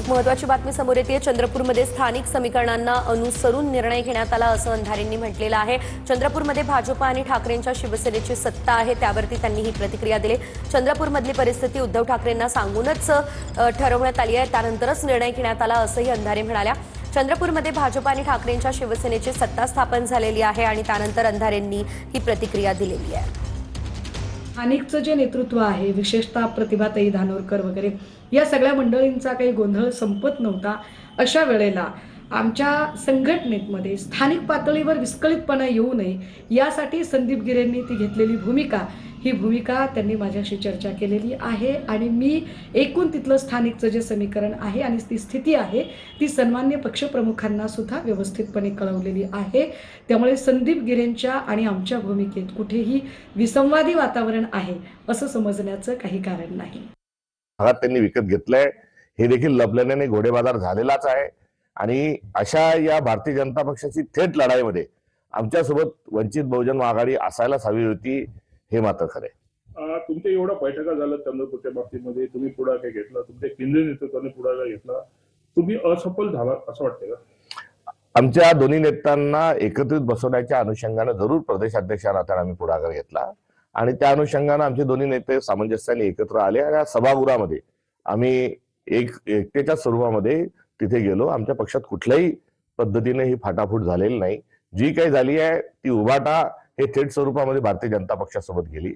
एक महत्त्वाची बातमी समोर येते। चंद्रपूरमध्ये स्थानिक समीकरणांना अनुसरून निर्णय घेण्यात आला असं अंधारेंनी म्हटलेलं आहे। चंद्रपूरमध्ये भाजप आणि ठाकरेंच्या शिवसेनेची सत्ता आहे, त्यावरती त्यांनी ही प्रतिक्रिया दिली। चंद्रपूरमधली परिस्थिती उद्धव ठाकरेंना सांगूनच ठरवण्यात आली आहे, त्यानंतरच निर्णय घेण्यात आला असंही अंधारे म्हणाल्या। चंद्रपूरमध्ये भाजप आणि ठाकरेंच्या शिवसेनेची सत्ता स्थापन झालेली आहे आणि त्यानंतर अंधारेंनी ही प्रतिक्रिया दिलेली आहे। स्थानिकचं जे नेतृत्व आहे, विशेषतः प्रतिभाताई धानोरकर वगैरे या सगळ्या मंडळींचा काही गोंधळ संपत नव्हता। अशा वेळेला आमच्या संघटनेमध्ये स्थानिक पातळीवर विस्कळीतपणा येऊ नये यासाठी संदीप गिरेंनी ती घेतलेली भूमिका, ही भूमिका त्यांनी माझ्याशी चर्चा केलेली आहे आणि मी एकूण तिथलं स्थानिकचं जे समीकरण आहे आणि ती स्थिती आहे ती सन्मान्य पक्षप्रमुखांना सुद्धा व्यवस्थितपणे कळवलेली आहे। त्यामुळे संदीप गिरेंच्या आणि आमच्या भूमिकेत कुठेही विसंवादी वातावरण आहे असं समजण्याचं काही कारण नाही। भागात त्यांनी विकत घेतलंय हे देखील लपल्याने घोडेबाजार झालेलाच आहे आणि अशा या भारतीय जनता पक्षाची थेट लढाईमध्ये आमच्यासोबत वंचित बहुजन आघाडी असायलाच हवी होती, हे मात्र खरे। तुमच्या एवढ्या बैठका झाल्या चंद्रपूरच्या बाबतीमध्ये, तुम्ही पुढाकार घेतला, तुमच्या केंद्रीय नेतृत्वाने पुढाकार घेतला, तुम्ही असफल झाला असं वाटतंय का? आमच्या दोन्ही नेत्यांना एकत्रित बसवण्याच्या अनुषंगाने जरूर प्रदेशाध्यक्षांना आम्ही पुढाकार घेतला आणि त्या अनुषंगाने आमचे दोन्ही नेते सामंजस्याने एकत्र आले आणि सभागृहामध्ये आम्ही एकतेच्या स्वरूपामध्ये तिथे गेलो। आमच्या पक्षात कुठल्याही पद्धतीने ही फाटाफूट झालेली नाही। जी काही झाली आहे ती उभाटा हे थेट स्वरूपामध्ये भारतीय जनता पक्षासोबत गेली।